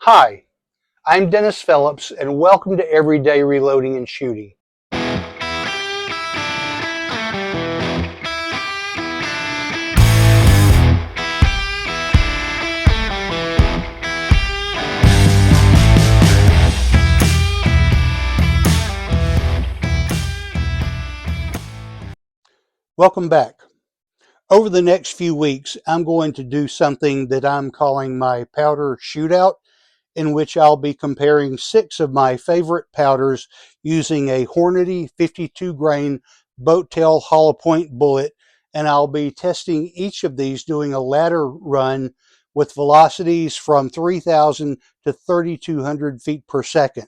Hi, I'm Dennis Phillips, and welcome to Everyday Reloading and Shooting. Welcome back. Over the next few weeks, I'm going to do something that I'm calling my powder shootout, in which I'll be comparing 6 of my favorite powders using a Hornady 52 grain boat tail hollow point bullet, and I'll be testing each of these doing a ladder run with velocities from 3,000 to 3,200 feet per second.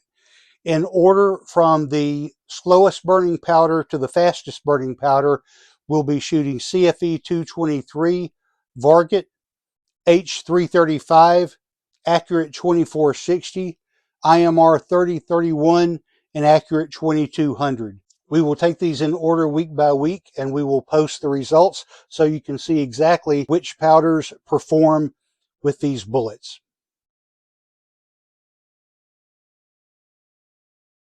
In order from the slowest burning powder to the fastest burning powder, we'll be shooting CFE 223, Varget, H335, Accurate 2460, IMR 3031, and Accurate 2200. We will take these in order week by week, and we will post the results so you can see exactly which powders perform with these bullets.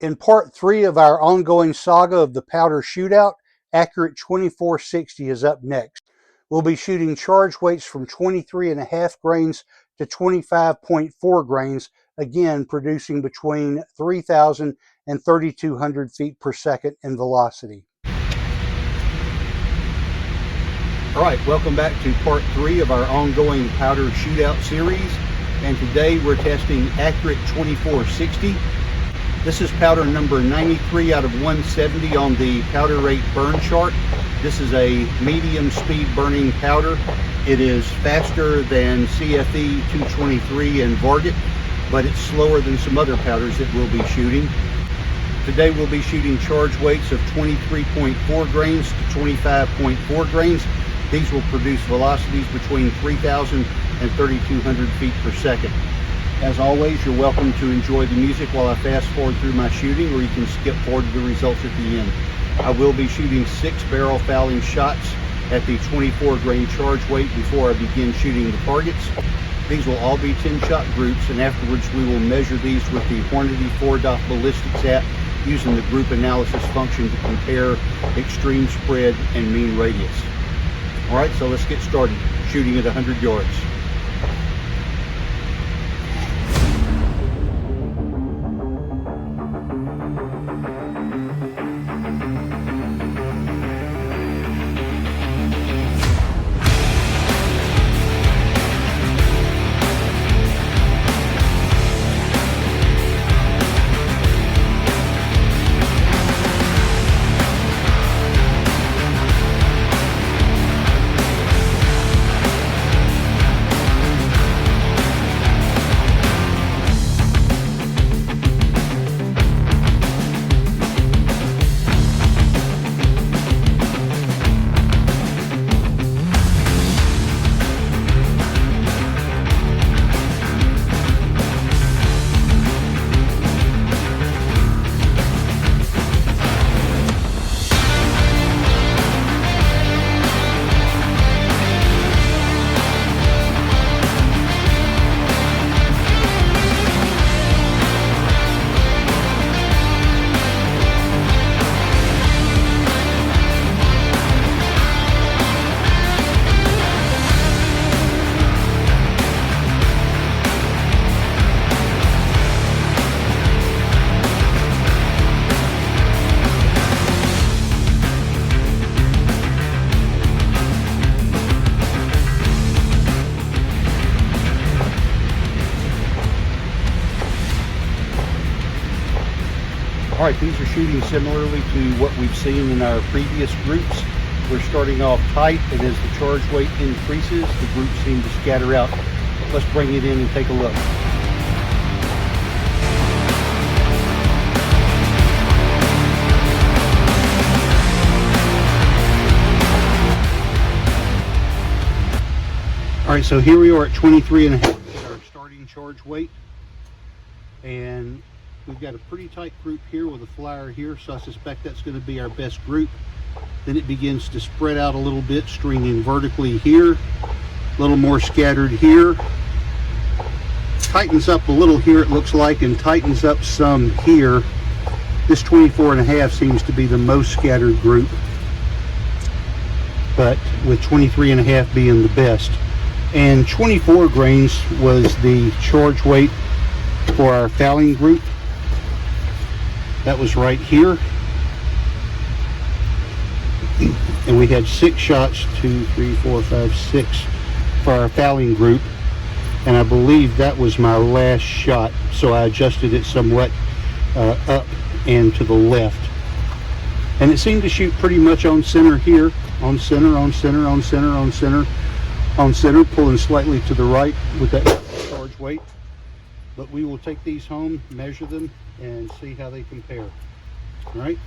In part 3 of our ongoing saga of the powder shootout, Accurate 2460 is up next. We'll be shooting charge weights from 23.5 grains to 25.4 grains, again producing between 3,000 and 3,200 feet per second in velocity. All right, welcome back to part 3 of our ongoing powder shootout series, and today we're testing Accurate 2460. This is powder number 93 out of 170 on the powder rate burn chart. This is a medium speed burning powder. It is faster than CFE 223 and Varget, but it's slower than some other powders that we'll be shooting. Today we'll be shooting charge weights of 23.4 grains to 25.4 grains. These will produce velocities between 3,000 and 3,200 feet per second. As always, you're welcome to enjoy the music while I fast forward through my shooting, or you can skip forward to the results at the end. I will be shooting 6 barrel fouling shots at the 24 grain charge weight before I begin shooting the targets. These will all be 10-shot groups, and afterwards we will measure these with the Hornady 4DOF ballistics app using the group analysis function to compare extreme spread and mean radius. All right, so let's get started shooting at 100 yards. All right, these are shooting similarly to what we've seen in our previous groups. We're starting off tight, and as the charge weight increases, the groups seem to scatter out. Let's bring it in and take a look. All right, so here we are at 23.5, our starting charge weight, and we've got a pretty tight group here with a flyer here, so I suspect that's going to be our best group. Then it begins to spread out a little bit, stringing vertically here, a little more scattered here, tightens up a little here, it looks like, and tightens up some here. This 24.5 seems to be the most scattered group, but with 23.5 being the best. And 24 grains was the charge weight for our fouling group. That was right here. And we had 6 shots, 2, 3, 4, 5, 6 for our fouling group. And I believe that was my last shot, so I adjusted it somewhat up and to the left. And it seemed to shoot pretty much on center here, on center, on center, on center, on center, on center, pulling slightly to the right with that charge weight. But we will take these home, measure them, and see how they compare. All right?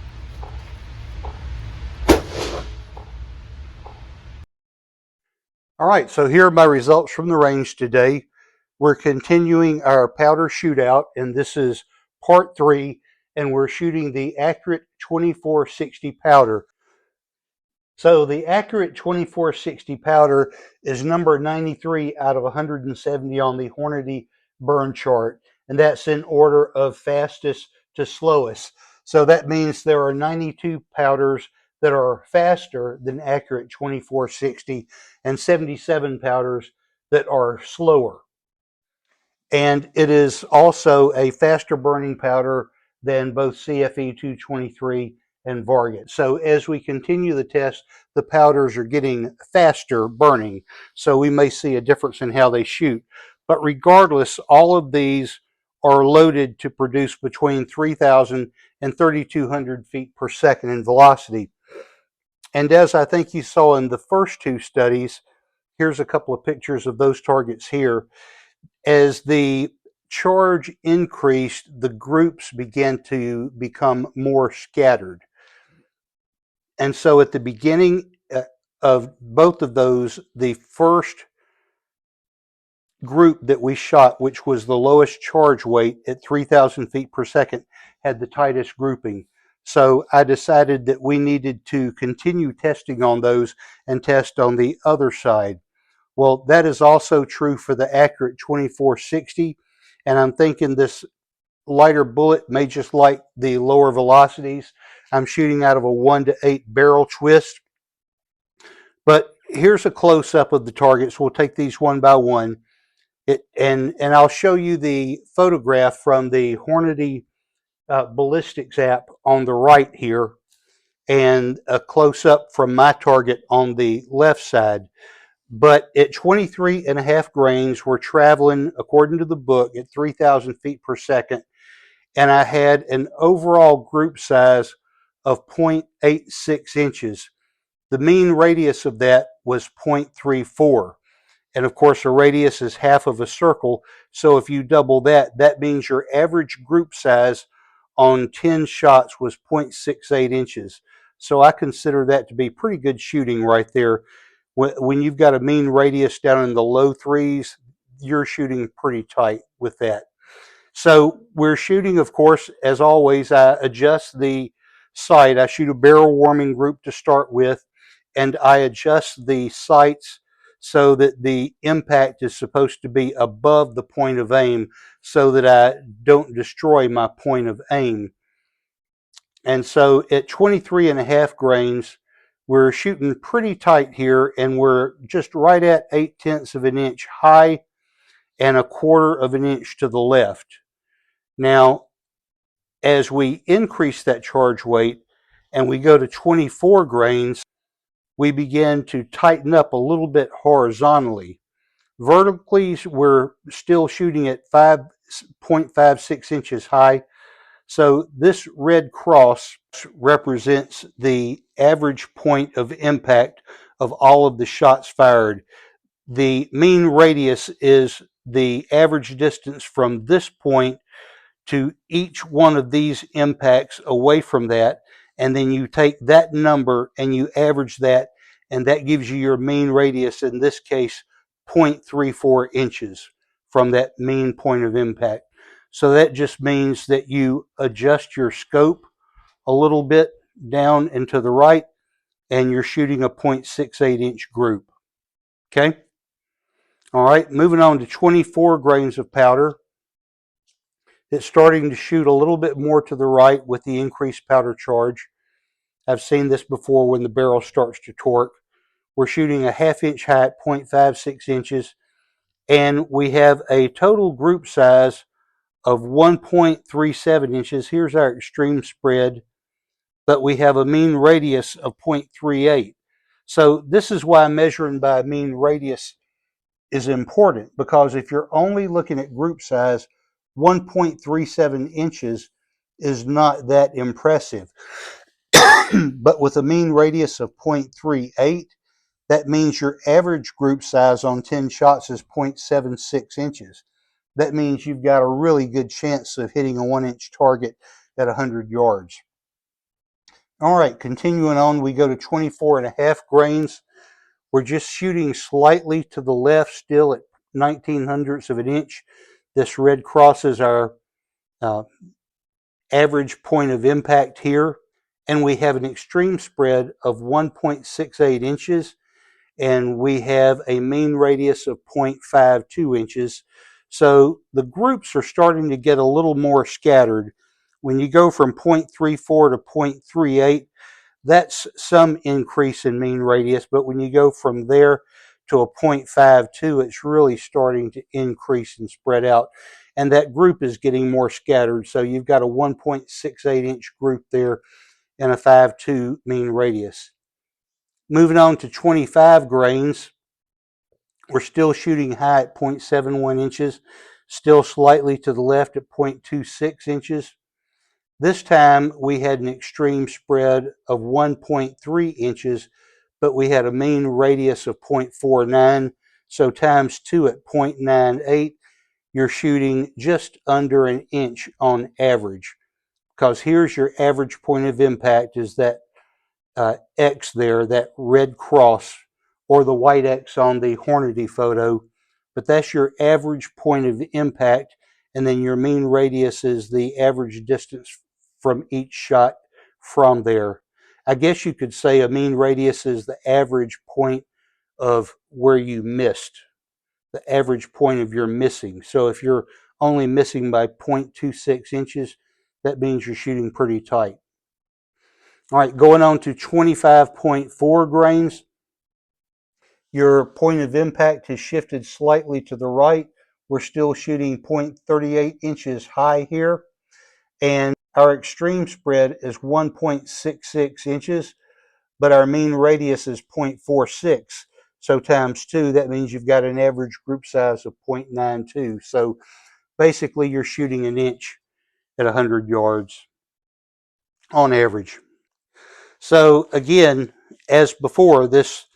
All right, so here are my results from the range today. We're continuing our powder shootout, and this is part 3, and we're shooting the Accurate 2460 powder. So the Accurate 2460 powder is number 93 out of 170 on the Hornady burn chart, and that's in order of fastest to slowest. So that means there are 92 powders that are faster than Accurate 2460 and 77 powders that are slower. And it is also a faster burning powder than both CFE 223 and Varget. So as we continue the test, the powders are getting faster burning. So we may see a difference in how they shoot. But regardless, all of these are loaded to produce between 3,000 and 3,200 feet per second in velocity. And as I think you saw in the first 2 studies, here's a couple of pictures of those targets here. As the charge increased, the groups began to become more scattered. And so at the beginning of both of those, the first group that we shot, which was the lowest charge weight at 3,000 feet per second, had the tightest grouping. So I decided that we needed to continue testing on those and test on the other side. Well, that is also true for the Accurate 2460, and I'm thinking this lighter bullet may just like the lower velocities. I'm shooting out of a 1 to 8 barrel twist. But here's a close-up of the targets. We'll take these one by one. And I'll show you the photograph from the Hornady ballistics app on the right here, and a close-up from my target on the left side. But at 23.5 grains, we're traveling, according to the book, at 3,000 feet per second. And I had an overall group size of 0.86 inches. The mean radius of that was 0.34. And of course, a radius is half of a circle. So if you double that, that means your average group size on 10 shots was 0.68 inches. So I consider that to be pretty good shooting right there. When you've got a mean radius down in the low 3s, you're shooting pretty tight with that. So we're shooting, of course, as always, I adjust the sight. I shoot a barrel warming group to start with, and I adjust the sights so that the impact is supposed to be above the point of aim so that I don't destroy my point of aim. And so at 23.5 grains, we're shooting pretty tight here, and we're just right at 0.8 of an inch high and 1/4 of an inch to the left. Now, as we increase that charge weight and we go to 24 grains, we begin to tighten up a little bit horizontally. Vertically, we're still shooting at 5.56 inches high. So this red cross represents the average point of impact of all of the shots fired. The mean radius is the average distance from this point to each one of these impacts away from that, and then you take that number and you average that, and that gives you your mean radius, in this case 0.34 inches from that mean point of impact. So that just means that you adjust your scope a little bit down and to the right, and you're shooting a 0.68 inch group. Okay? All right, moving on to 24 grains of powder. It's starting to shoot a little bit more to the right with the increased powder charge. I've seen this before when the barrel starts to torque. We're shooting a 1/2 inch high at 0.56 inches, and we have a total group size of 1.37 inches. Here's our extreme spread, but we have a mean radius of 0.38. So this is why measuring by mean radius is important, because if you're only looking at group size, 1.37 inches is not that impressive. But with a mean radius of 0.38, that means your average group size on 10 shots is 0.76 inches. That means you've got a really good chance of hitting a 1-inch target at 100 yards. All right, continuing on, we go to 24.5 grains. We're just shooting slightly to the left, still at 1900ths of an inch. This red crosses our average point of impact here, and we have an extreme spread of 1.68 inches, and we have a mean radius of 0.52 inches. So the groups are starting to get a little more scattered. When you go from 0.34 to 0.38, that's some increase in mean radius, but when you go from there to a 0.52, it's really starting to increase and spread out, and that group is getting more scattered. So you've got a 1.68 inch group there and a 5.2 mean radius. Moving on to 25 grains, we're still shooting high at 0.71 inches, still slightly to the left at 0.26 inches. This time we had an extreme spread of 1.3 inches, but we had a mean radius of 0.49. So times 2 at 0.98, you're shooting just under an inch on average. Because here's your average point of impact, is that X there, that red cross, or the white X on the Hornady photo. But that's your average point of impact, and then your mean radius is the average distance from each shot from there. I guess you could say a mean radius is the average point of where you missed, the average point of your missing. So if you're only missing by 0.26 inches, that means you're shooting pretty tight. All right, going on to 25.4 grains. Your point of impact has shifted slightly to the right. We're still shooting 0.38 inches high here. And our extreme spread is 1.66 inches, but our mean radius is 0.46. So times 2, that means you've got an average group size of 0.92. So basically you're shooting an inch at 100 yards on average. So again, as before, this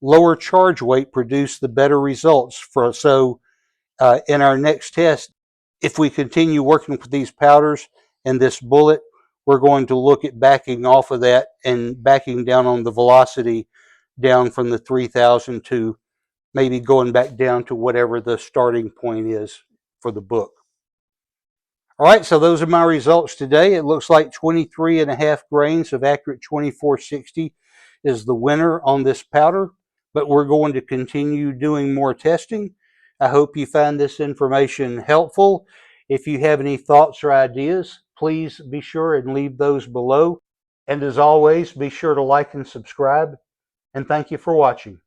lower charge weight produced the better results for. So in our next test, if we continue working with these powders and this bullet, we're going to look at backing off of that and backing down on the velocity down from the 3000 to maybe going back down to whatever the starting point is for the book. All right, so those are my results today. It looks like 23.5 grains of Accurate 2460 is the winner on this powder, but we're going to continue doing more testing. I hope you find this information helpful. If you have any thoughts or ideas, please be sure and leave those below. And as always, be sure to like and subscribe, and thank you for watching.